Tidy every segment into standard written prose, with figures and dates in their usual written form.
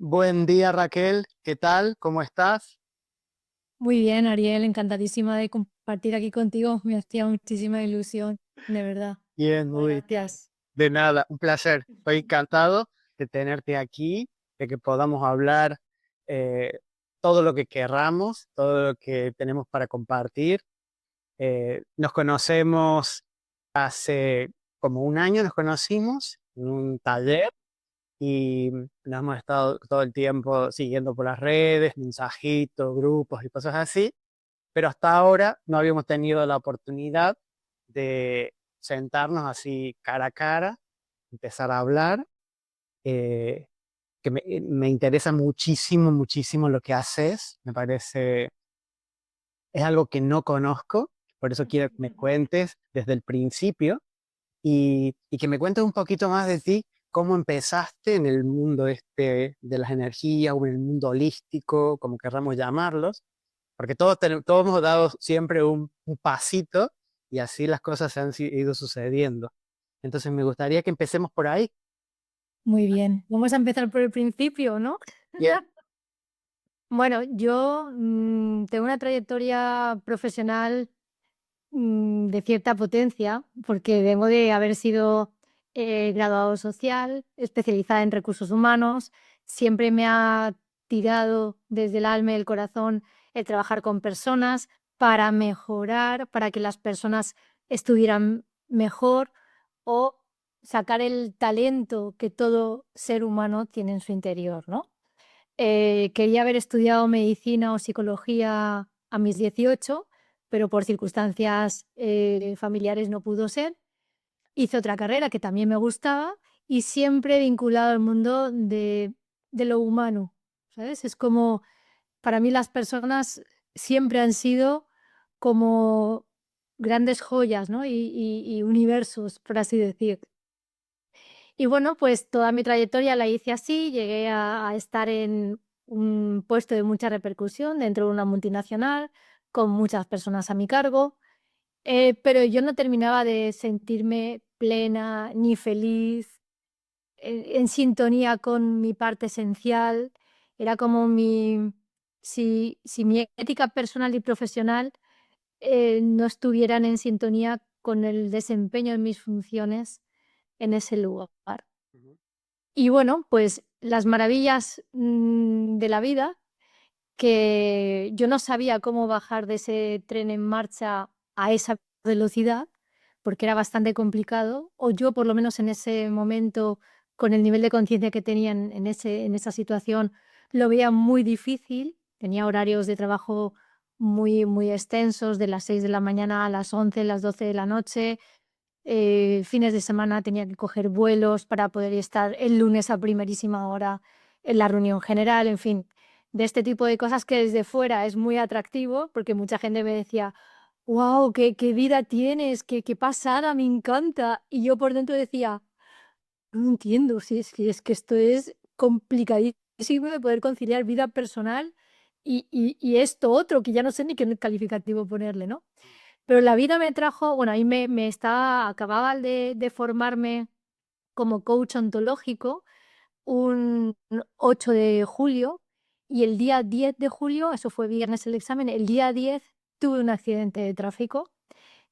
Buen día, Raquel. ¿Qué tal? ¿Cómo estás? Muy bien, Ariel, encantadísima de compartir aquí contigo. Me hacía muchísima ilusión, de verdad. Bien, muy Gracias. de nada. Un placer. Estoy encantado de tenerte aquí, de que podamos hablar eh, todo lo que querramos, todo lo que tenemos para compartir. Nos conocemos hace como un año, nos conocimos en un taller y nos hemos estado todo el tiempo siguiendo por las redes, mensajitos, grupos y cosas así. Pero hasta ahora no habíamos tenido la oportunidad de sentarnos así cara a cara, empezar a hablar, eh, que me interesa muchísimo, muchísimo lo que haces, me parece, es algo que no conozco, por eso quiero que me cuentes desde el principio y que me cuentes un poquito más de ti, cómo empezaste en el mundo este de las energías o en el mundo holístico, como querramos llamarlos, porque todos hemos dado siempre un pasito y así las cosas se han ido sucediendo. Entonces me gustaría que empecemos por ahí. Muy bien. Vamos a empezar por el principio, ¿no? Bien. Bueno, yo tengo una trayectoria profesional de cierta potencia, porque vengo de haber sido graduado social, especializada en recursos humanos. Siempre me ha tirado desde el alma y el corazón el trabajar con personas para mejorar, para que las personas estuvieran mejor o sacar el talento que todo ser humano tiene en su interior, ¿no? Quería haber estudiado medicina o psicología a mis 18, pero por circunstancias familiares no pudo ser. Hice otra carrera que también me gustaba y siempre vinculado al mundo de lo humano, ¿sabes? Es como, para mí las personas siempre han sido como grandes joyas, ¿no? Y universos, por así decir. Y bueno, pues toda mi trayectoria la hice así, llegué a estar en un puesto de mucha repercusión dentro de una multinacional, con muchas personas a mi cargo, pero yo no terminaba de sentirme plena ni feliz, en sintonía con mi parte esencial. Era como si mi ética personal y profesional no estuvieran en sintonía con el desempeño de mis funciones en ese lugar. Ujú. Y bueno, pues las maravillas, de la vida, que yo no sabía cómo bajar de ese tren en marcha a esa velocidad, porque era bastante complicado, o yo, por lo menos en ese momento, con el nivel de conciencia que tenía en esa situación, lo veía muy difícil. Tenía horarios de trabajo muy, muy extensos, de las 6 de la mañana a las 11, las 12 de la noche. Fines de semana tenía que coger vuelos para poder estar el lunes a primerísima hora en la reunión general, en fin, de este tipo de cosas que desde fuera es muy atractivo, porque mucha gente me decía: "Guau, qué vida tienes, qué pasada, me encanta". Y yo por dentro decía: "No entiendo, si es que esto es complicadísimo de poder conciliar vida personal y esto otro", que ya no sé ni qué calificativo ponerle, ¿no? Pero la vida me trajo, bueno, ahí me estaba acababa de formarme como coach ontológico un 8 de julio, y el día 10 de julio, eso fue viernes el examen, el día 10 tuve un accidente de tráfico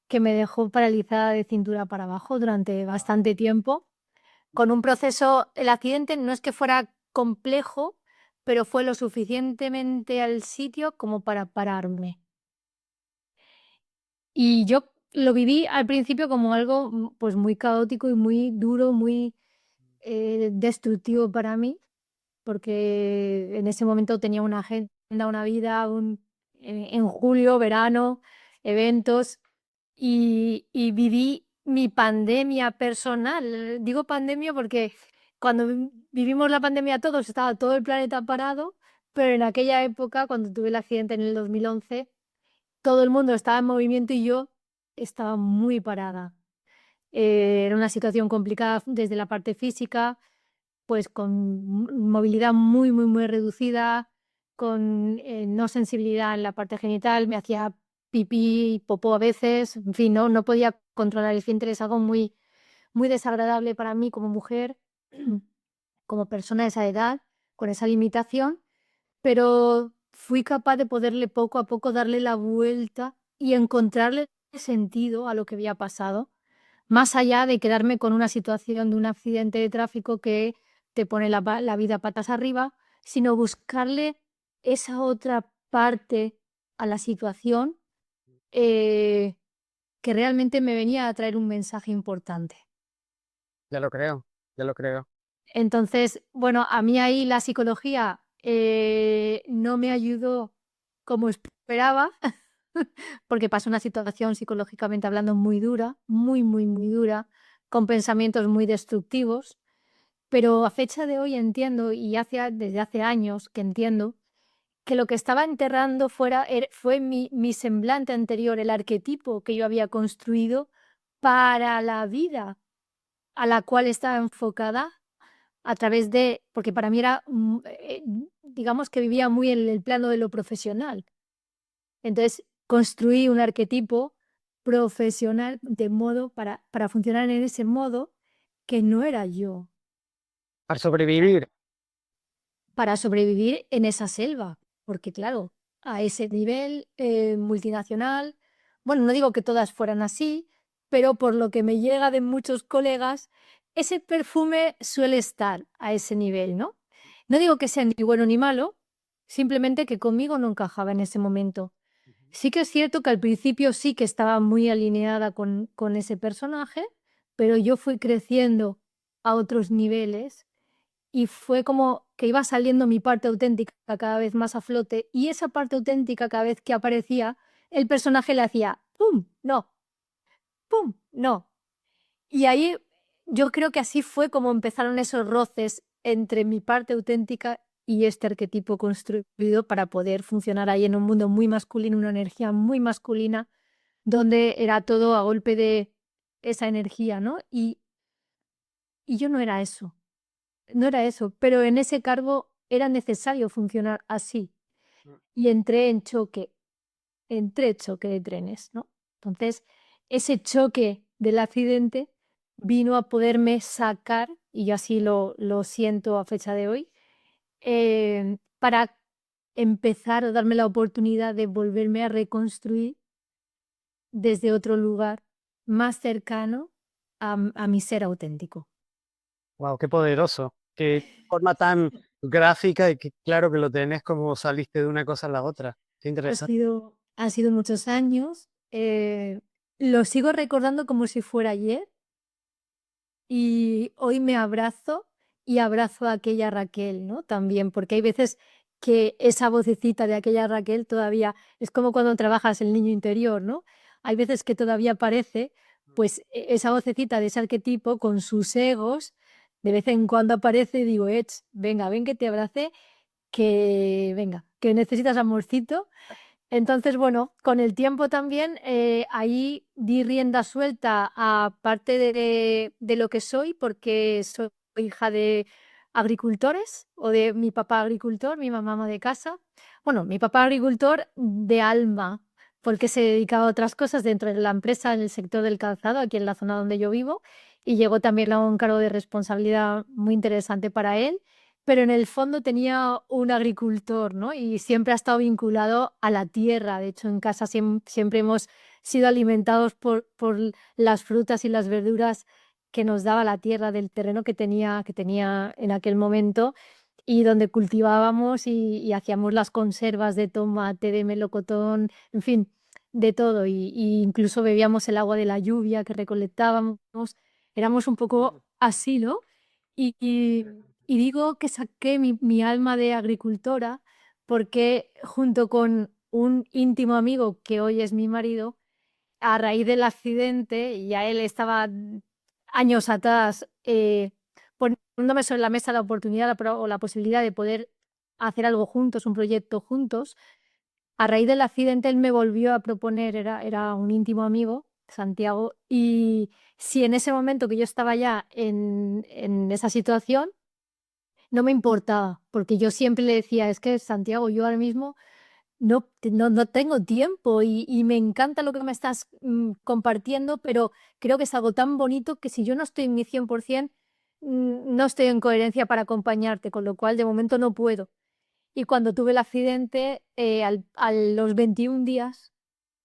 que me dejó paralizada de cintura para abajo durante bastante tiempo, con un proceso. El accidente no es que fuera complejo, pero fue lo suficientemente al sitio como para pararme. Y yo lo viví al principio como algo, pues, muy caótico y muy duro, muy, destructivo para mí, porque en ese momento tenía una agenda, una vida, en julio, verano, eventos, y viví mi pandemia personal. Digo pandemia porque cuando vivimos la pandemia todos, estaba todo el planeta parado, pero en aquella época, cuando tuve el accidente en el 2011, todo el mundo estaba en movimiento y yo estaba muy parada. Era una situación complicada desde la parte física, pues con movilidad muy, muy, muy reducida, con no sensibilidad en la parte genital, me hacía pipí y popó a veces, en fin, no podía controlar el esfínter, es algo muy, muy desagradable para mí como mujer, como persona de esa edad, con esa limitación, pero fui capaz de poderle poco a poco darle la vuelta y encontrarle sentido a lo que había pasado, más allá de quedarme con una situación de un accidente de tráfico que te pone la vida patas arriba, sino buscarle esa otra parte a la situación, eh, que realmente me venía a traer un mensaje importante. Ya lo creo, ya lo creo. Entonces, bueno, a mí ahí la psicología no me ayudó como esperaba, porque pasó una situación psicológicamente hablando muy dura, muy, muy, muy dura, con pensamientos muy destructivos, pero a fecha de hoy entiendo, y desde hace años que entiendo, que lo que estaba enterrando fue mi semblante anterior, el arquetipo que yo había construido para la vida a la cual estaba enfocada a través de, porque para mí era, digamos que vivía muy en el plano de lo profesional. Entonces, construí un arquetipo profesional de modo para funcionar en ese modo que no era yo, Para sobrevivir. para sobrevivir en esa selva. Porque claro, a ese nivel multinacional, bueno, no digo que todas fueran así, pero por lo que me llega de muchos colegas, ese perfume suele estar a ese nivel, ¿no? No digo que sea ni bueno ni malo, simplemente que conmigo no encajaba en ese momento. Sí que es cierto que al principio sí que estaba muy alineada con ese personaje, pero yo fui creciendo a otros niveles y fue como que iba saliendo mi parte auténtica cada vez más a flote y esa parte auténtica cada vez que aparecía, el personaje le hacía pum, no, pum, no. Y ahí yo creo que así fue como empezaron esos roces entre mi parte auténtica y este arquetipo construido para poder funcionar ahí en un mundo muy masculino, una energía muy masculina, donde era todo a golpe de esa energía, ¿no? Y yo no era eso, no era eso, pero en ese cargo era necesario funcionar así y entré en choque de trenes, ¿no? Entonces, ese choque del accidente vino a poderme sacar, y yo así lo siento a fecha de hoy, para empezar a darme la oportunidad de volverme a reconstruir desde otro lugar más cercano a mi ser auténtico. Wow, qué poderoso. Qué forma tan gráfica y que claro que lo tenés como saliste de una cosa a la otra. Qué interesante. Han sido muchos años, lo sigo recordando como si fuera ayer. Y hoy me abrazo y abrazo a aquella Raquel, ¿no? También, porque hay veces que esa vocecita de aquella Raquel todavía es como cuando trabajas el niño interior, ¿no? Hay veces que todavía aparece, pues esa vocecita de ese arquetipo con sus egos, de vez en cuando aparece y digo, venga, ven que te abrace, que venga, que necesitas amorcito entonces, bueno, con el tiempo también ahí di rienda suelta a parte de lo que soy, porque soy hija de agricultores o de mi papá agricultor, mi mamá ama de casa. Bueno, mi papá agricultor de alma, porque se dedicaba a otras cosas dentro de la empresa en el sector del calzado, aquí en la zona donde yo vivo, y llegó también a un cargo de responsabilidad muy interesante para él pero en el fondo tenía un agricultor, ¿no? Y siempre ha estado vinculado a la tierra. De hecho, en casa siempre hemos sido alimentados por las frutas y las verduras que nos daba la tierra del terreno que tenía en aquel momento y donde cultivábamos y hacíamos las conservas de tomate, de melocotón, en fin, de todo. Y incluso bebíamos el agua de la lluvia que recolectábamos. Éramos un poco así, ¿no? Y digo que saqué mi alma de agricultora porque junto con un íntimo amigo que hoy es mi marido, a raíz del accidente, ya él estaba años atrás poniéndome sobre la mesa la oportunidad o la posibilidad de poder hacer algo juntos, un proyecto juntos. A raíz del accidente él me volvió a proponer, era un íntimo amigo, Santiago, y si en ese momento que yo estaba ya en esa situación, no me importaba, porque yo siempre le decía, es que Santiago, yo ahora mismo no tengo tiempo y me encanta lo que me estás compartiendo, pero creo que es algo tan bonito que si yo no estoy en mi 100%, no estoy en coherencia para acompañarte, con lo cual de momento no puedo. Y cuando tuve el accidente, a los 21 días,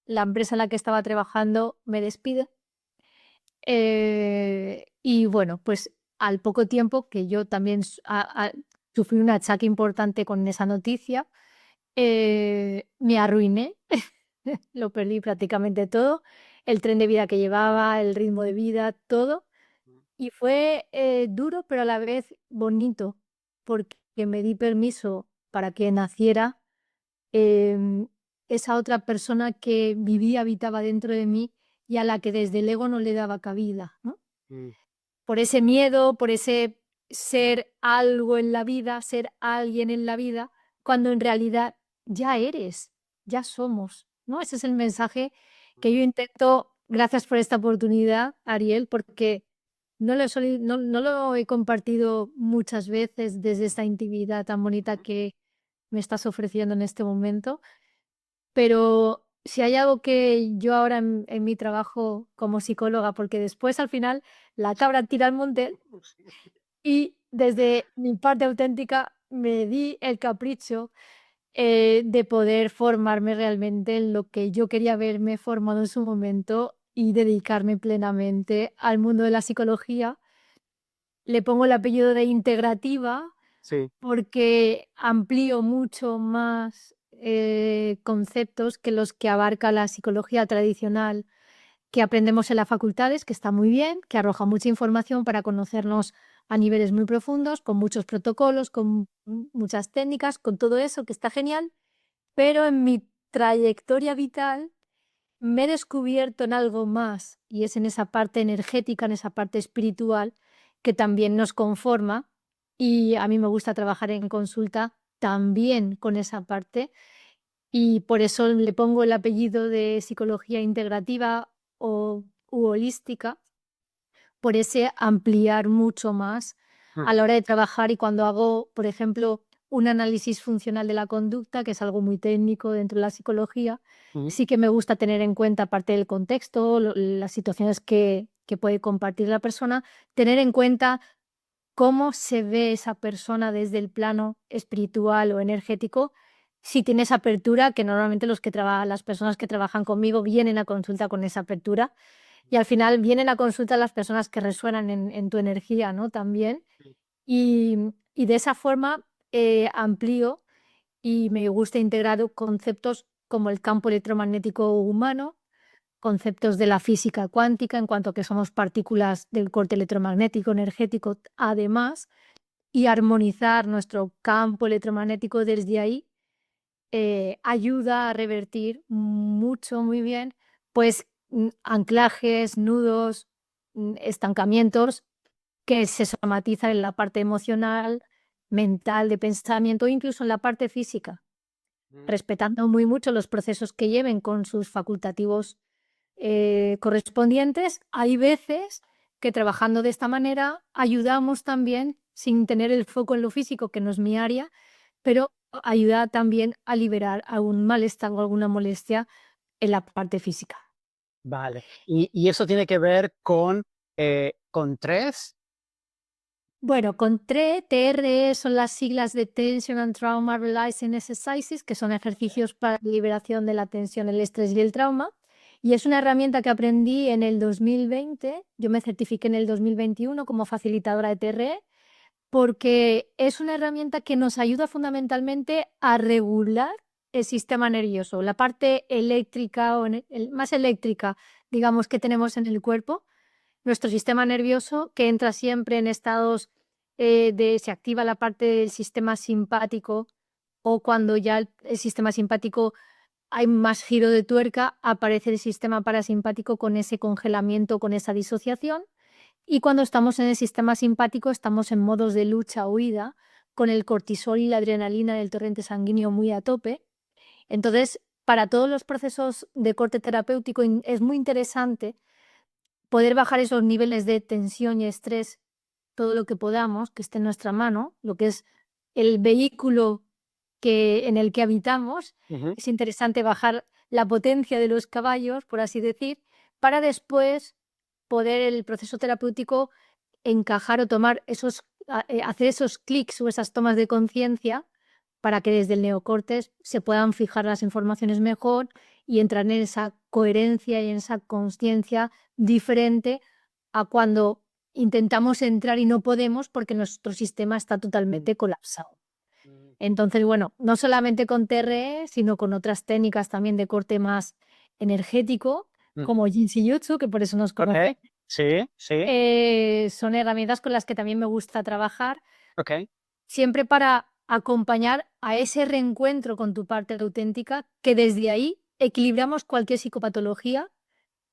la empresa en la que estaba trabajando me despide. Y bueno, pues al poco tiempo que yo también sufrí un achaque importante con esa noticia, me arruiné, lo perdí prácticamente todo, el tren de vida que llevaba, el ritmo de vida, todo. Y fue duro, pero a la vez bonito, porque me di permiso para que naciera em, esa otra persona que vivía, habitaba dentro de mí y a la que desde el ego no le daba cabida, ¿no? Mm, Por ese miedo, por ese ser algo en la vida, ser alguien en la vida, cuando en realidad ya eres, ya somos, ¿no? Ese es el mensaje que yo intento, gracias por esta oportunidad, Ariel, porque no lo he compartido muchas veces desde esta intimidad tan bonita que me estás ofreciendo en este momento, pero si hay algo que yo ahora en mi trabajo como psicóloga, porque después al final la cabra tira al monte y desde mi parte auténtica me di el capricho de poder formarme realmente en lo que yo quería haberme formado en su momento y dedicarme plenamente al mundo de la psicología. Le pongo el apellido de integrativa sí. porque amplío mucho más conceptos que los que abarca la psicología tradicional que aprendemos en las facultades, que está muy bien, que arroja mucha información para conocernos a niveles muy profundos, con muchos protocolos, con muchas técnicas, con todo eso, que está genial, pero en mi trayectoria vital me he descubierto en algo más y es en esa parte energética, en esa parte espiritual que también nos conforma y a mí me gusta trabajar en consulta también con esa parte y por eso le pongo el apellido de psicología integrativa o u holística, por ese ampliar mucho más Mm, a la hora de trabajar y cuando hago, por ejemplo, un análisis funcional de la conducta, que es algo muy técnico dentro de la psicología, mm, sí que me gusta tener en cuenta, aparte del contexto, las situaciones que puede compartir la persona, tener en cuenta cómo se ve esa persona desde el plano espiritual o energético, si tiene esa apertura, que normalmente las personas que trabajan conmigo vienen a consulta con esa apertura y al final vienen a consulta las personas que resuenan en tu energía, ¿no? También. Y, y de esa forma amplío y me gusta integrar conceptos como el campo electromagnético humano, conceptos de la física cuántica en cuanto a que somos partículas del corte electromagnético energético, además, y armonizar nuestro campo electromagnético desde ahí ayuda a revertir mucho, muy bien, pues anclajes, nudos, estancamientos que se somatizan en la parte emocional, mental, de pensamiento, incluso en la parte física, mm. respetando muy mucho los procesos que lleven con sus facultativos correspondientes. Hay veces que trabajando de esta manera ayudamos también, sin tener el foco en lo físico, que no es mi área, pero ayuda también a liberar algún malestar o alguna molestia en la parte física. Vale. Y eso tiene que ver con 3. Bueno, con TRE son las siglas de Tension and Trauma Releasing Exercises, que son ejercicios para liberación de la tensión, el estrés y el trauma. Y es una herramienta que aprendí en el 2020. Yo me certifiqué en el 2021 como facilitadora de TRE, porque es una herramienta que nos ayuda fundamentalmente a regular el sistema nervioso, la parte eléctrica o más eléctrica, digamos, que tenemos en el cuerpo, nuestro sistema nervioso que entra siempre en estados se activa la parte del sistema simpático o cuando ya el sistema simpático hay más giro de tuerca, aparece el sistema parasimpático con ese congelamiento, con esa disociación. Y cuando estamos en el sistema simpático, estamos en modos de lucha o huida, con el cortisol y la adrenalina del torrente sanguíneo muy a tope. Entonces, para todos los procesos de corte terapéutico es muy interesante poder bajar esos niveles de tensión y estrés todo lo que podamos, que esté en nuestra mano, lo que es el vehículo en el que habitamos. Ujú. Es interesante bajar la potencia de los caballos, por así decir, para después poder el proceso terapéutico encajar o tomar hacer esos clics o esas tomas de conciencia para que desde el neocortes se puedan fijar las informaciones mejor y entrar en esa coherencia y en esa consciencia diferente a cuando intentamos entrar y no podemos porque nuestro sistema está totalmente colapsado. Mm. Entonces, bueno, no solamente con TRE, sino con otras técnicas también de corte más energético, Mm. como Jinshi-Jutsu, que por eso nos Ok, conoce. sí, sí, Son herramientas con las que también me gusta trabajar, ok. siempre para acompañar a ese reencuentro con tu parte auténtica, que desde ahí equilibramos cualquier psicopatología,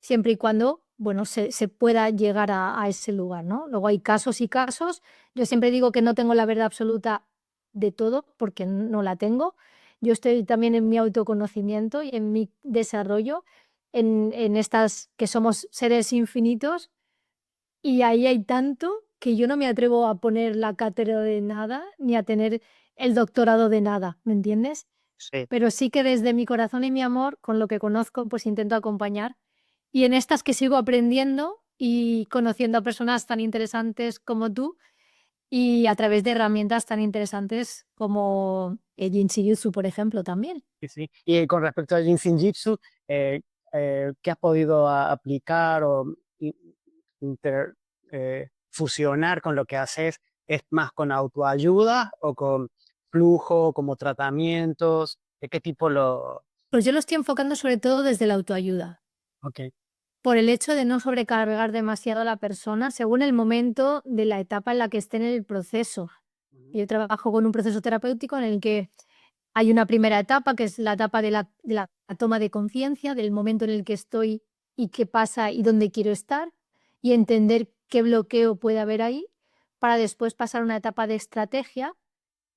siempre y cuando, bueno, se pueda llegar a ese lugar, ¿no? Luego hay casos y casos. Yo siempre digo que no tengo la verdad absoluta de todo, porque no la tengo. Yo estoy también en mi autoconocimiento y en mi desarrollo, en estas que somos seres infinitos, y ahí hay tanto que yo no me atrevo a poner la cátedra de nada, ni a tener el doctorado de nada, ¿me entiendes? Sí. Pero sí que desde mi corazón y mi amor, con lo que conozco, pues intento acompañar. Y en estas que sigo aprendiendo y conociendo a personas tan interesantes como tú y a través de herramientas tan interesantes como el Jinshi-Jutsu, por ejemplo, también. Sí, sí. Y con respecto al Jiu-Jitsu, ¿qué has podido aplicar o i- inter- fusionar con lo que haces? ¿Es más con autoayuda o con flujo, como tratamientos? ¿De qué tipo lo...? Pues yo lo estoy enfocando sobre todo desde la autoayuda, Ok. por el hecho de no sobrecargar demasiado a la persona según el momento de la etapa en la que esté en el proceso. Ujú. Yo trabajo con un proceso terapéutico en el que hay una primera etapa, que es la etapa de la toma de conciencia, del momento en el que estoy y qué pasa y dónde quiero estar, y entender qué bloqueo puede haber ahí, para después pasar a una etapa de estrategia,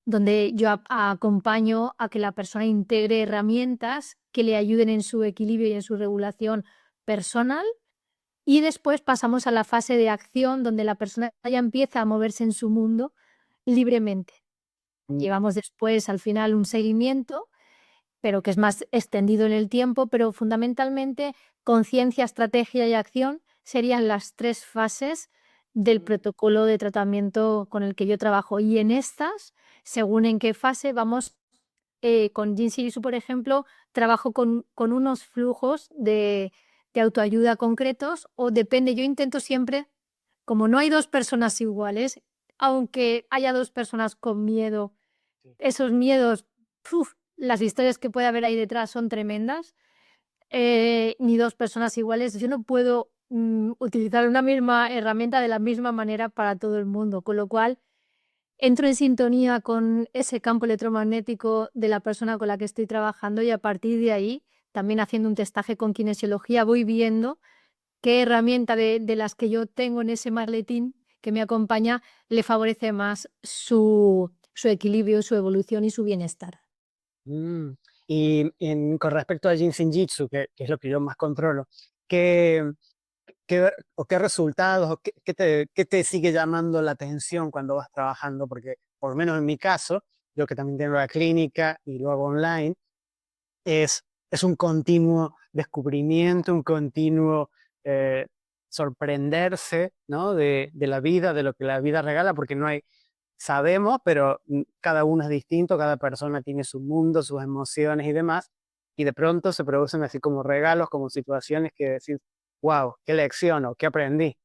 donde yo acompaño a que la persona integre herramientas que le ayuden en su equilibrio y en su regulación personal. Y después pasamos a la fase de acción, donde la persona ya empieza a moverse en su mundo libremente. Mm. Llevamos después, al final, un seguimiento, pero que es más extendido en el tiempo, pero fundamentalmente conciencia, estrategia y acción serían las 3 fases del protocolo de tratamiento con el que yo trabajo. Y en estas, según en qué fase vamos, con Jinshi, por ejemplo, trabajo con unos flujos de autoayuda concretos, o depende, yo intento siempre, como no hay 2 personas iguales, aunque haya 2 personas con miedo, Sí. esos miedos, las historias que puede haber ahí detrás son tremendas, ni 2 personas iguales. Yo no puedo, utilizar una misma herramienta de la misma manera para todo el mundo, con lo cual entro en sintonía con ese campo electromagnético de la persona con la que estoy trabajando, y a partir de ahí, también haciendo un testaje con kinesiología, voy viendo qué herramienta de las que yo tengo en ese maletín que me acompaña le favorece más su equilibrio, su evolución y su bienestar. Mm. Y con respecto al Jiu-Jitsu, que es lo que yo más controlo, ¿qué, qué resultados o qué te sigue llamando la atención cuando vas trabajando? Porque por lo menos en mi caso, yo que también tengo la clínica y lo hago online, es un continuo descubrimiento, un continuo eh, sorprenderse, ¿no? De la vida, de lo que la vida regala, porque no hay, sabemos, pero cada uno es distinto, cada persona tiene su mundo, sus emociones y demás, y de pronto se producen así como regalos, como situaciones que decís, wow, qué lección o qué aprendí.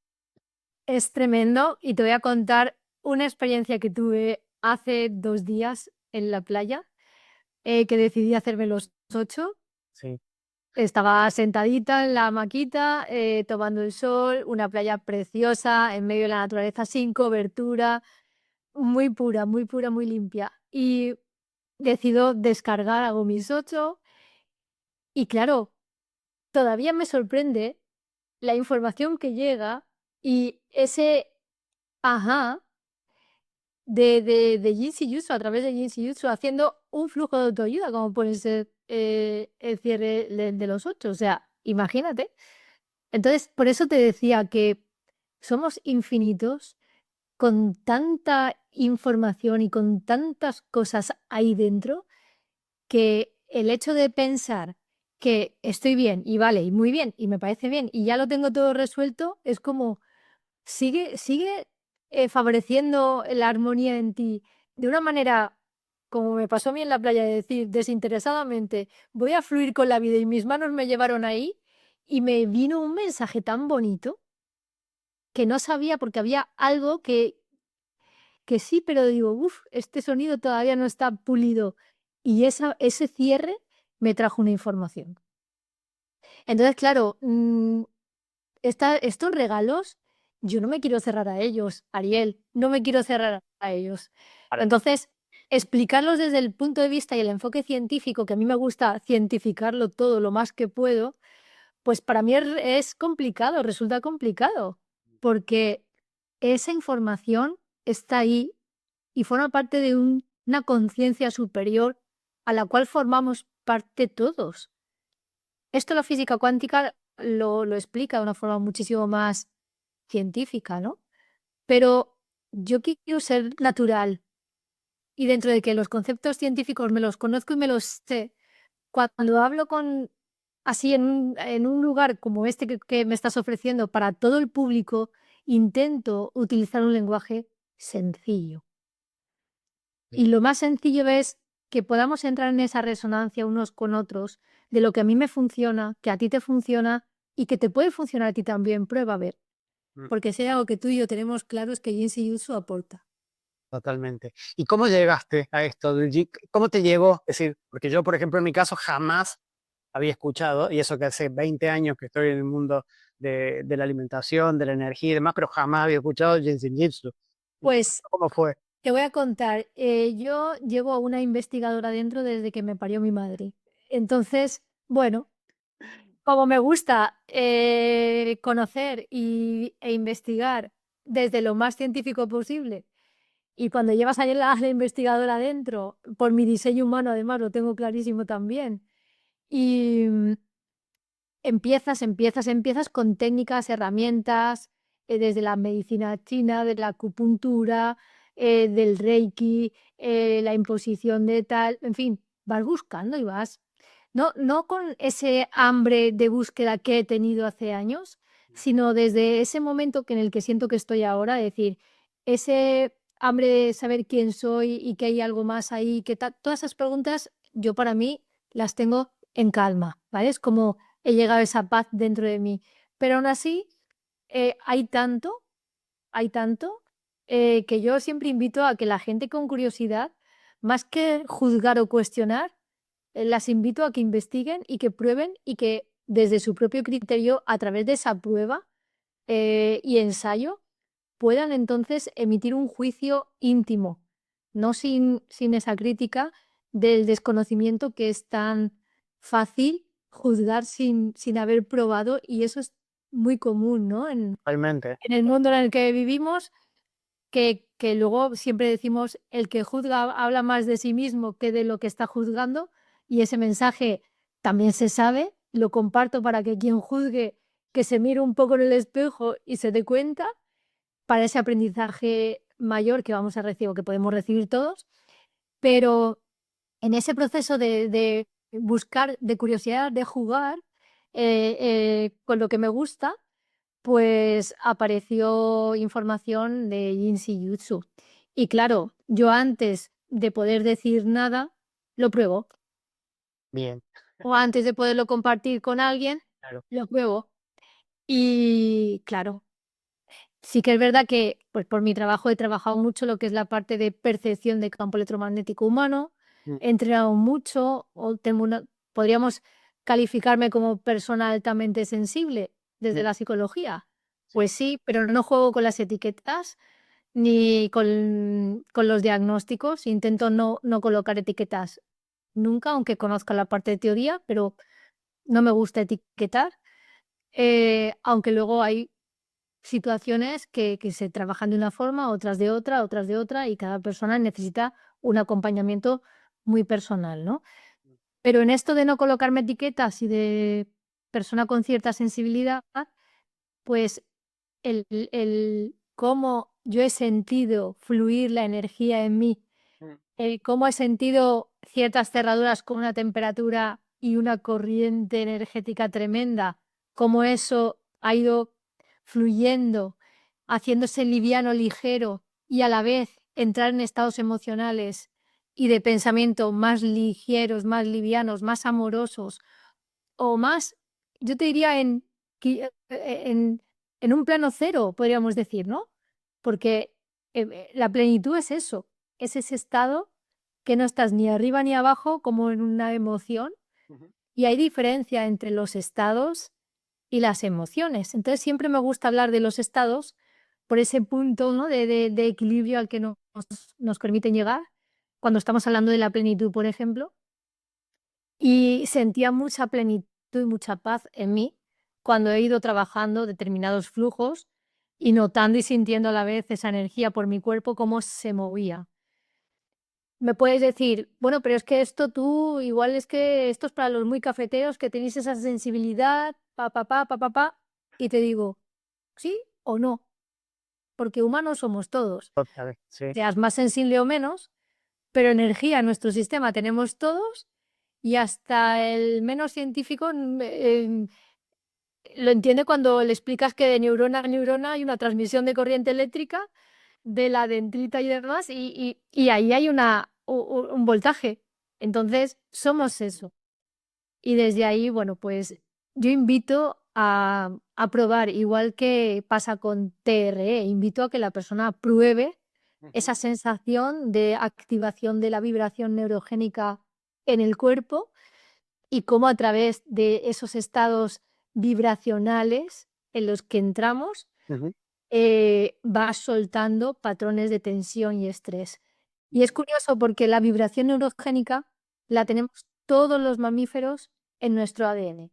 Es tremendo, y te voy a contar una experiencia que tuve hace 2 días en la playa, que decidí hacerme los 8. Sí. Estaba sentadita en la hamaquita, tomando el sol, una playa preciosa, en medio de la naturaleza, sin cobertura, muy pura, muy limpia. Y decido descargar, hago mis 8 y claro, todavía me sorprende la información que llega y ese ajá de Jinsi Jutsu, a través de Jinsi Jutsu, haciendo un flujo de autoayuda, como puede ser, el cierre de los 8. O sea, imagínate. Entonces, por eso te decía que somos infinitos, con tanta información y con tantas cosas ahí dentro, que el hecho de pensar que estoy bien y vale, y muy bien, y me parece bien, y ya lo tengo todo resuelto, es como sigue, sigue. favoreciendo la armonía en ti de una manera, como me pasó a mí en la playa, de decir desinteresadamente, voy a fluir con la vida y mis manos me llevaron ahí y me vino un mensaje tan bonito que no sabía porque había algo que sí, pero digo, uff, este sonido todavía no está pulido. Y ese cierre me trajo una información. Entonces, claro, estos regalos, yo no me quiero cerrar a ellos, Ariel, no me quiero cerrar a ellos. Ahora, Entonces, explicarlos desde el punto de vista y el enfoque científico, que a mí me gusta cientificarlo todo lo más que puedo, pues para mí es complicado, resulta complicado, porque esa información está ahí y forma parte de una conciencia superior a la cual formamos parte todos. Esto la física cuántica lo explica de una forma muchísimo más científica, ¿no? Pero yo quiero ser natural y dentro de que los conceptos científicos me los conozco y me los sé, cuando hablo con así en un lugar como este que me estás ofreciendo para todo el público, intento utilizar un lenguaje sencillo. sí, Y lo más sencillo es que podamos entrar en esa resonancia unos con otros de lo que a mí me funciona, que a ti te funciona y que te puede funcionar a ti también. Prueba a ver. mm, Porque si hay algo que tú y yo tenemos claro es que Jinsi Jutsu aporta. totalmente. ¿Y cómo llegaste a esto del ¿Cómo te llegó? Es decir, porque yo, por ejemplo, en mi caso jamás había escuchado, y eso que hace 20 años que estoy en el mundo de la alimentación, de la energía y demás, pero jamás había escuchado Jinsen Jitsu. Pues ¿Cómo fue? te voy a contar, yo llevo a una investigadora dentro desde que me parió mi madre. Entonces, bueno, como me gusta conocer e investigar desde lo más científico posible, y cuando llevas ahí la investigadora dentro, por mi diseño humano además lo tengo clarísimo también, y empiezas con técnicas, herramientas, desde la medicina china, de la acupuntura, del reiki, la imposición de tal, en fin, vas buscando y vas. No con ese hambre de búsqueda que he tenido hace años, sino desde ese momento en el que siento que estoy ahora, es decir, ese hambre de saber quién soy y que hay algo más ahí, que todas esas preguntas yo para mí las tengo en calma, ¿vale? Es como he llegado a esa paz dentro de mí. Pero aún así, hay tanto, que yo siempre invito a que la gente con curiosidad, más que juzgar o cuestionar, las invito a que investiguen y que prueben y que desde su propio criterio, a través de esa prueba y ensayo, puedan entonces emitir un juicio íntimo, no sin esa crítica del desconocimiento que es tan fácil juzgar sin haber probado y eso es muy común, ¿no? Realmente. En el mundo en el que vivimos, que luego siempre decimos el que juzga habla más de sí mismo que de lo que está juzgando y ese mensaje también se sabe, lo comparto para que quien juzgue que se mire un poco en el espejo y se dé cuenta para ese aprendizaje mayor que vamos a recibir o que podemos recibir todos, pero en ese proceso de buscar, de curiosidad, de jugar con lo que me gusta, pues apareció información de Jinsi Jutsu. Y claro, yo antes de poder decir nada, lo pruebo. Bien, O antes de poderlo compartir con alguien, claro. lo pruebo. Y claro, sí que es verdad que, pues por mi trabajo he trabajado mucho lo que es la parte de percepción de campo electromagnético humano, Mm, he entrenado mucho, o podríamos calificarme como persona altamente sensible desde mm, la psicología. sí, Pues sí, pero no juego con las etiquetas ni con los diagnósticos. Intento no colocar etiquetas nunca, aunque conozca la parte de teoría, pero no me gusta etiquetar. Aunque luego hay situaciones que se trabajan de una forma, otras de otra, y cada persona necesita un acompañamiento muy personal, ¿no? Pero en esto de no colocarme etiquetas y de persona con cierta sensibilidad, pues el cómo yo he sentido fluir la energía en mí, mm, el cómo he sentido ciertas cerraduras con una temperatura y una corriente energética tremenda, cómo eso ha ido fluyendo haciéndose liviano, ligero y a la vez entrar en estados emocionales y de pensamiento más ligeros, más livianos, más amorosos o más, yo te diría en un plano cero, podríamos decir, ¿no? Porque la plenitud es eso, es ese estado que no estás ni arriba ni abajo como en una emoción, Ujú. y hay diferencia entre los estados y las emociones. Entonces siempre me gusta hablar de los estados por ese punto, ¿no? de equilibrio al que nos permiten llegar cuando estamos hablando de la plenitud, por ejemplo. Y sentía mucha plenitud y mucha paz en mí cuando he ido trabajando determinados flujos y notando y sintiendo a la vez esa energía por mi cuerpo, cómo se movía. Me puedes decir, bueno, pero es que esto tú, igual es que esto es para los muy cafeteros que tenéis esa sensibilidad, y te digo, sí o no, porque humanos somos todos, Total, sí. seas más sensible o menos, pero energía en nuestro sistema tenemos todos y hasta el menos científico lo entiende cuando le explicas que de neurona a neurona hay una transmisión de corriente eléctrica de la dendrita y demás, y ahí hay un voltaje. Entonces, somos eso. Y desde ahí, bueno, pues yo invito a probar, igual que pasa con TRE, invito a que la persona pruebe Ujú. esa sensación de activación de la vibración neurogénica en el cuerpo y cómo a través de esos estados vibracionales en los que entramos, Ujú. va soltando patrones de tensión y estrés. Y es curioso porque la vibración neurogénica la tenemos todos los mamíferos en nuestro ADN.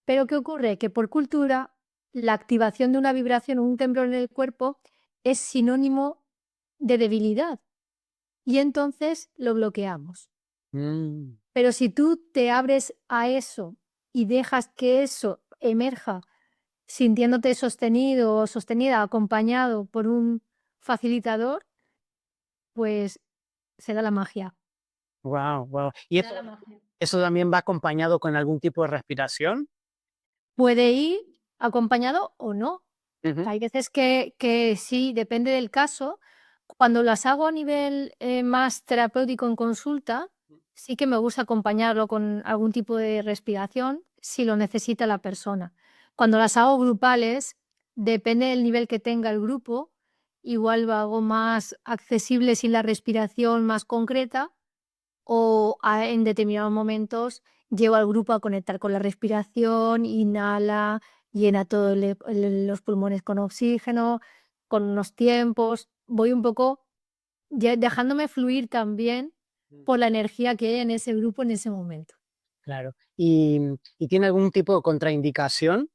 Pero ¿qué ocurre? Que por cultura, la activación de una vibración o un temblor en el cuerpo es sinónimo de debilidad y entonces lo bloqueamos. Mm. Pero si tú te abres a eso y dejas que eso emerja sintiéndote sostenido o sostenida, acompañado por un facilitador, pues se da la magia. Guau, guau. ¿Y Se da eso la magia. eso también va acompañado con algún tipo de respiración? Puede ir acompañado o no. Ujú. Hay veces que sí, depende del caso. Cuando las hago a nivel más terapéutico en consulta, sí que me gusta acompañarlo con algún tipo de respiración si lo necesita la persona. Cuando las hago grupales, depende del nivel que tenga el grupo, igual lo hago más accesible sin la respiración más concreta o en determinados momentos llevo al grupo a conectar con la respiración, inhala, llena todos los pulmones con oxígeno, con unos tiempos. Voy un poco dejándome fluir también Mm. por la energía que hay en ese grupo en ese momento. Claro. ¿Y tiene algún tipo de contraindicación?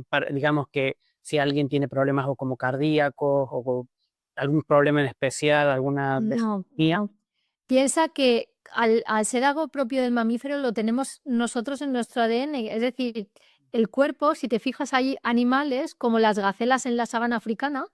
Para digamos que si alguien tiene problemas o como cardíacos o algún problema en especial, alguna No, desarmonía. no. Piensa que al ser algo propio del mamífero lo tenemos nosotros en nuestro ADN. Es decir, el cuerpo, si te fijas, hay animales como las gacelas en la sabana africana,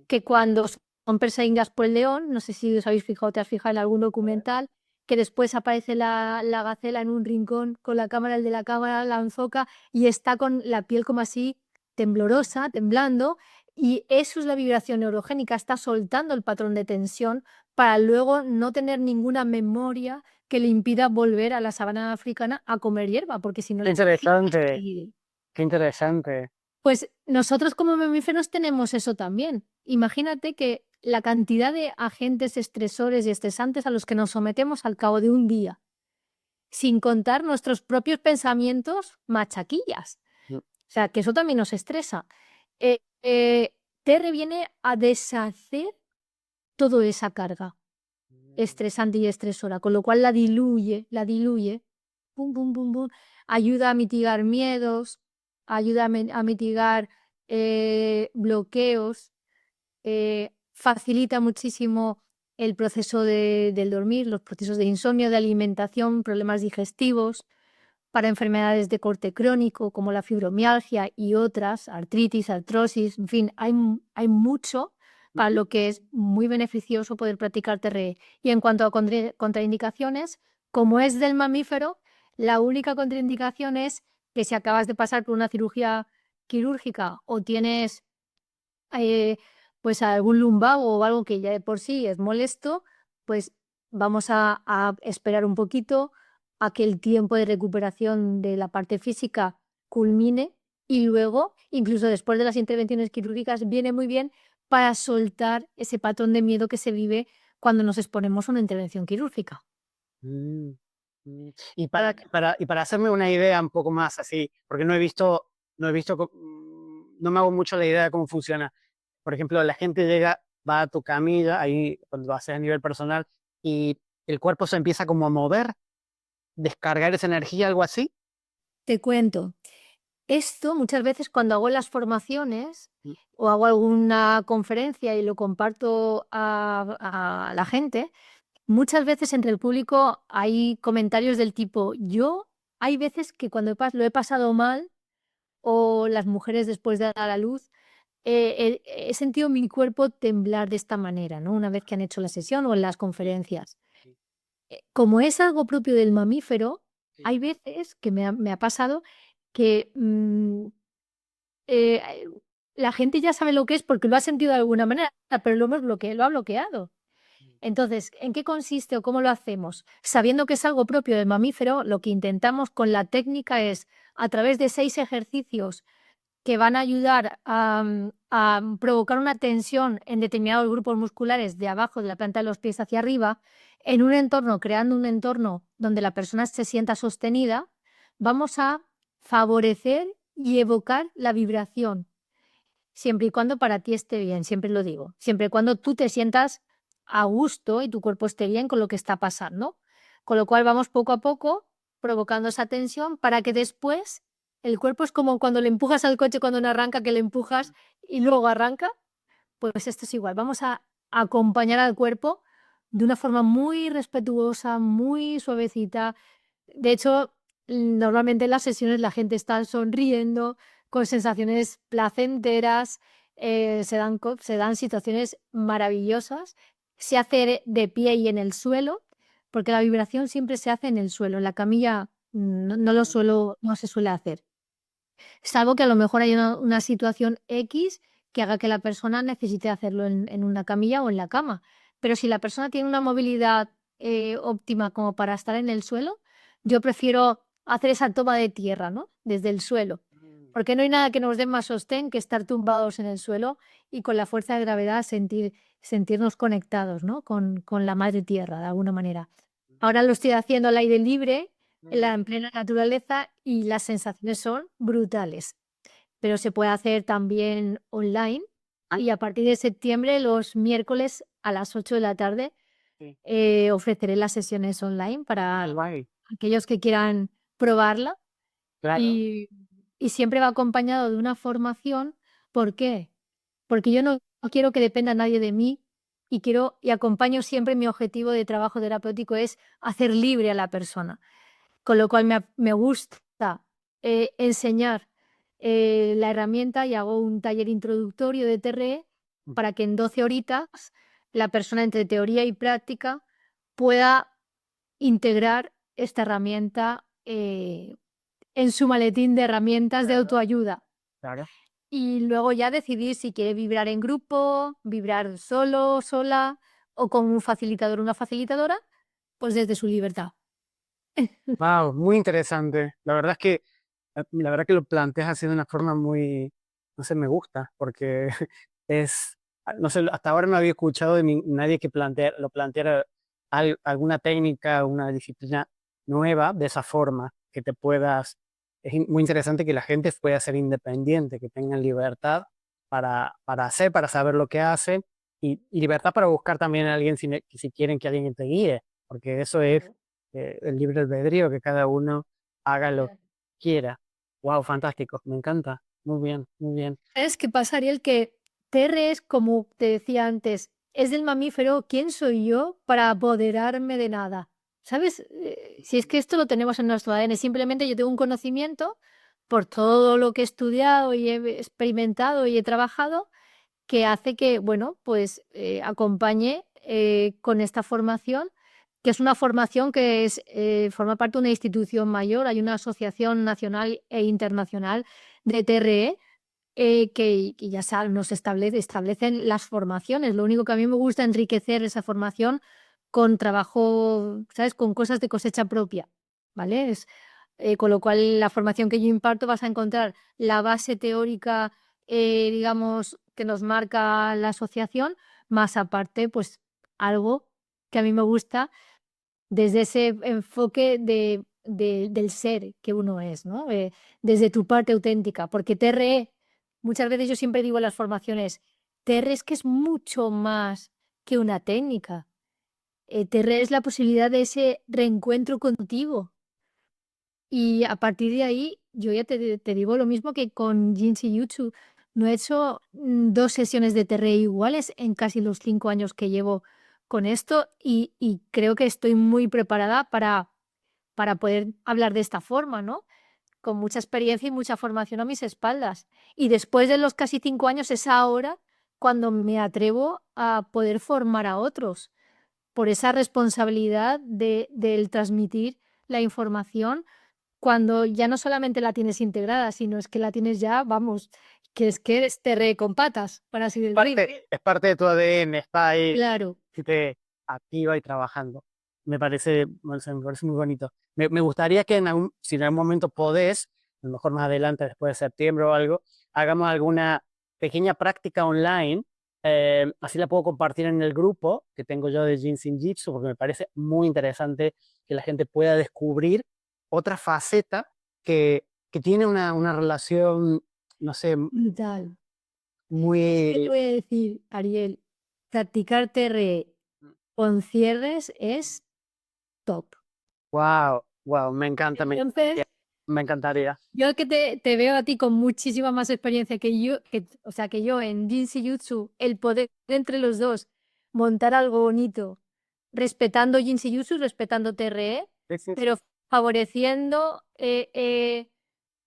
que cuando son perseguidas por el león, no sé si os habéis fijado, te has fijado en algún A ver. documental, que después aparece la gacela en un rincón con la cámara, el de la cámara la enfoca y está con la piel como así temblorosa, temblando, y eso es la vibración neurogénica, está soltando el patrón de tensión para luego no tener ninguna memoria que le impida volver a la sabana africana a comer hierba, porque si no Qué le interesante, qué interesante. pues nosotros como mamíferos tenemos eso también. Imagínate que la cantidad de agentes estresores y estresantes a los que nos sometemos al cabo de un día, sin contar nuestros propios pensamientos machaquillas. Mm. O sea, que eso también nos estresa. Eh, eh, TR viene a deshacer toda esa carga estresante y estresora, con lo cual la diluye, pum, pum, pum, pum, ayuda a mitigar miedos, ayuda a mitigar bloqueos, facilita muchísimo el proceso del dormir, los procesos de insomnio, de alimentación, problemas digestivos, para enfermedades de corte crónico como la fibromialgia y otras, artritis, artrosis, en fin, hay mucho para Ujú. lo que es muy beneficioso poder practicar TRE. Y en cuanto a contraindicaciones, como es del mamífero, la única contraindicación es que si acabas de pasar por una cirugía quirúrgica o tienes eh, pues algún lumbago o algo que ya de por sí es molesto, pues vamos a esperar un poquito a que el tiempo de recuperación de la parte física culmine y luego, incluso después de las intervenciones quirúrgicas, viene muy bien para soltar ese patrón de miedo que se vive cuando nos exponemos a una intervención quirúrgica. Mm, Y para hacerme una idea un poco más así, porque no me hago mucho la idea de cómo funciona. Por ejemplo, la gente llega, va a tu camilla, ahí cuando lo haces a nivel personal, y el cuerpo se empieza como a mover, descargar esa energía, algo así. Te cuento, esto muchas veces cuando hago las formaciones Mm, o hago alguna conferencia y lo comparto a la gente, muchas veces entre el público hay comentarios del tipo, yo hay veces que cuando lo he pasado mal o las mujeres después de dar a la luz, he sentido mi cuerpo temblar de esta manera, ¿no? Una vez que han hecho la sesión o en las conferencias. sí, Como es algo propio del mamífero, sí, hay veces que me ha pasado que eh, eh, la gente ya sabe lo que es porque lo ha sentido de alguna manera, pero lo ha bloqueado. mm, Entonces, ¿en qué consiste o cómo lo hacemos? Sabiendo que es algo propio del mamífero, lo que intentamos con la técnica es, a través de 6 ejercicios que van a ayudar a provocar una tensión en determinados grupos musculares de abajo de la planta de los pies hacia arriba, en un entorno, creando un entorno donde la persona se sienta sostenida, vamos a favorecer y evocar la vibración. Siempre y cuando para ti esté bien, siempre lo digo. Siempre y cuando tú te sientas a gusto y tu cuerpo esté bien con lo que está pasando. Con lo cual vamos poco a poco provocando esa tensión para que después el cuerpo es como cuando le empujas al coche cuando no arranca, que le empujas y luego arranca. Pues esto es igual. Vamos a acompañar al cuerpo de una forma muy respetuosa, muy suavecita. De hecho, normalmente en las sesiones la gente está sonriendo, con sensaciones placenteras, se dan situaciones maravillosas. Se hace de pie y en el suelo, porque la vibración siempre se hace en el suelo. En la camilla no se suele hacer. Salvo que a lo mejor hay una situación X que haga que la persona necesite hacerlo en una camilla o en la cama. Pero si la persona tiene una movilidad óptima como para estar en el suelo, yo prefiero hacer esa toma de tierra, ¿no? Desde el suelo. mm, Porque no hay nada que nos dé más sostén que estar tumbados en el suelo y con la fuerza de gravedad sentirnos conectados, ¿no? Con la madre tierra, de alguna manera. Ahora lo estoy haciendo al aire libre, en plena naturaleza, y las sensaciones son brutales. Pero se puede hacer también online Ay, y a partir de septiembre, los miércoles a las 8 de la tarde, sí, ofreceré las sesiones online qué para guay. aquellos que quieran probarla Claro. y, y siempre va acompañado de una formación. ¿Por qué? Porque yo no quiero que dependa nadie de mí y quiero y acompaño siempre mi objetivo de trabajo terapéutico es hacer libre a la persona. Con lo cual me gusta, enseñar, la herramienta y hago un taller introductorio de TRE Mm, para que en 12 horitas la persona entre teoría y práctica pueda integrar esta herramienta, en su maletín de herramientas de autoayuda. claro. Y luego ya decidir si quiere vibrar en grupo, vibrar solo, sola o con un facilitador o una facilitadora, pues desde su libertad. Wow, muy interesante. La verdad que lo planteas así de una forma muy, no sé, me gusta, porque no sé, hasta ahora no había escuchado de nadie que lo planteara alguna técnica, una disciplina nueva de esa forma, que te puedas, muy interesante que la gente pueda ser independiente, que tengan libertad para hacer, para saber lo que hacen, y libertad para buscar también a alguien si quieren que alguien te guíe, porque eso es el libre albedrío, que cada uno haga lo que quiera. Wow, fantástico, me encanta. Muy bien, muy bien. ¿Sabes qué pasa, Ariel? Que TR es, como te decía antes, es del mamífero. ¿Quién soy yo para apoderarme de nada? ¿Sabes? Si es que esto lo tenemos en nuestro ADN, simplemente yo tengo un conocimiento por todo lo que he estudiado y he experimentado y he trabajado, que hace que, bueno, pues acompañe con esta formación, que es una formación que forma parte de una institución mayor. Hay una asociación nacional e internacional de TRE que ya nos establecen las formaciones. Lo único que a mí me gusta enriquecer esa formación con trabajo, ¿sabes? Con cosas de cosecha propia, ¿vale? Con lo cual, la formación que yo imparto vas a encontrar la base teórica, digamos, que nos marca la asociación, más aparte, pues algo que a mí me gusta desde ese enfoque del ser que uno es, ¿no? Desde tu parte auténtica, porque TRE, muchas veces yo siempre digo en las formaciones, TRE es que es mucho más que una técnica. TRE es la posibilidad de ese reencuentro contigo. Y a partir de ahí, yo ya te digo lo mismo que con Jinsei Jutsu. No he hecho 2 sesiones de TRE iguales en casi los 5 años que llevo con esto y creo que estoy muy preparada para poder hablar de esta forma, ¿no? Con mucha experiencia y mucha formación a mis espaldas. Y después de los casi 5 años es ahora cuando me atrevo a poder formar a otros, por esa responsabilidad del transmitir la información cuando ya no solamente la tienes integrada, sino es que la tienes ya, vamos, que eres terre con patas, para así decirlo. Es parte de tu ADN, está ahí, Claro. que te activa y trabajando. Me parece muy bonito. Me gustaría que si en algún momento podés, a lo mejor más adelante, después de septiembre o algo, hagamos alguna pequeña práctica online. Así la puedo compartir en el grupo que tengo yo de Jinsei Jitsu, porque me parece muy interesante que la gente pueda descubrir otra faceta que tiene una relación, no sé, Brutal. ¿Qué te muy... voy a decir, Ariel? Practicar TRE con cierres es top. Wow, wow, me encanta, Entonces, me encantaría. yo que te veo a ti con muchísima más experiencia que yo, o sea, que yo en Jinsei Jutsu, el poder entre los dos montar algo bonito, respetando Jinsei Jutsu, respetando TRE, Sí, sí, sí. pero favoreciendo,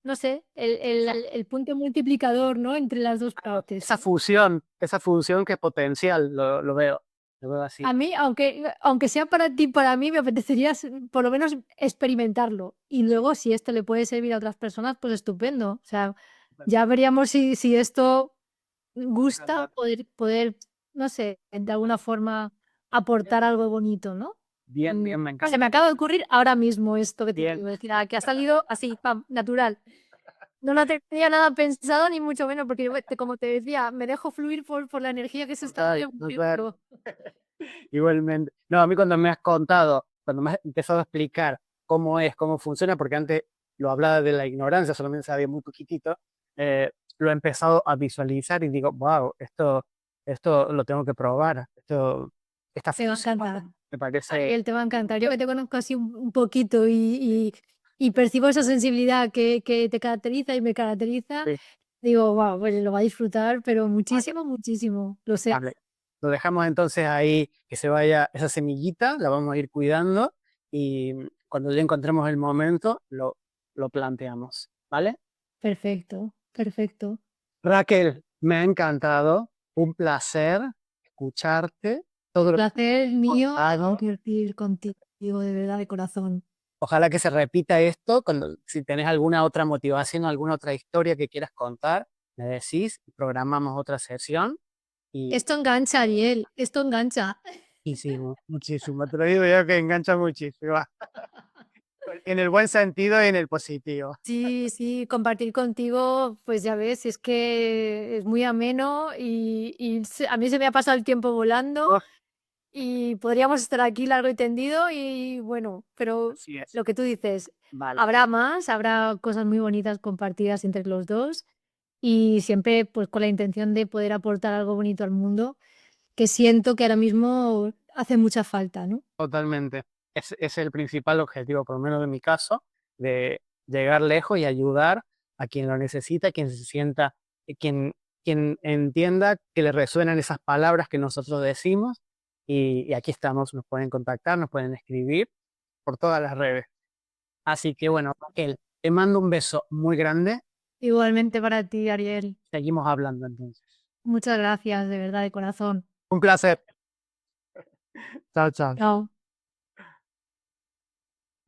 no sé, el punto multiplicador, ¿no? Entre las dos partes. Esa fusión que es potencial, lo veo así. A mí, aunque sea para ti, para mí, me apetecería por lo menos experimentarlo. Y luego, si esto le puede servir a otras personas, pues estupendo. O sea, ya veríamos si esto gusta, poder, no sé, de alguna forma aportar algo bonito, ¿no? Bien, bien, me Se encanta. me acaba de ocurrir ahora mismo esto que te Bien, iba a decir, que ha salido así, pam, natural. No lo tenía nada pensado, ni mucho menos, porque yo, como te decía, me dejo fluir por la energía que se está ay, súper. moviendo. Igualmente. No, a mí cuando me has contado, cuando me has empezado a explicar cómo funciona, porque antes lo hablaba de la ignorancia, solamente sabía muy poquitito, lo he empezado a visualizar y digo, wow, esto lo tengo que probar. Esta Te va a fusión encantar. me parece... Ariel, te va a encantar. Yo que te conozco así un poquito y percibo esa sensibilidad que te caracteriza y me caracteriza, Sí, digo, wow, pues lo va a disfrutar, pero muchísimo, muchísimo. Lo sé. vale. Lo dejamos entonces ahí, que se vaya esa semillita, la vamos a ir cuidando y cuando ya encontremos el momento, lo planteamos, ¿vale? Perfecto, perfecto. Raquel, me ha encantado, un placer escucharte, todo lo que Placer has mío contado. compartir contigo, de verdad, de corazón. Ojalá que se repita esto, si tenés alguna otra motivación, alguna otra historia que quieras contar, me decís, programamos otra sesión y Esto engancha, Ariel, esto engancha. muchísimo, muchísimo, te lo digo yo que engancha muchísimo, en el buen sentido y en el positivo. Sí, sí, compartir contigo, pues ya ves, es que es muy ameno y a mí se me ha pasado el tiempo volando. Oh, Y podríamos estar aquí largo y tendido y bueno, pero así es, lo que tú dices, vale, habrá más, habrá cosas muy bonitas compartidas entre los dos y siempre pues con la intención de poder aportar algo bonito al mundo, que siento que ahora mismo hace mucha falta, ¿no? totalmente. Es el principal objetivo, por lo menos en mi caso, de llegar lejos y ayudar a quien lo necesita, quien se sienta, quien, quien entienda que le resuenan esas palabras que nosotros decimos. Y aquí estamos, nos pueden contactar, nos pueden escribir por todas las redes. Así que bueno, Raquel, te mando un beso muy grande. Igualmente para ti, Ariel. Seguimos hablando entonces. Muchas gracias, de verdad, de corazón. Un placer. Chao, chao. Chao.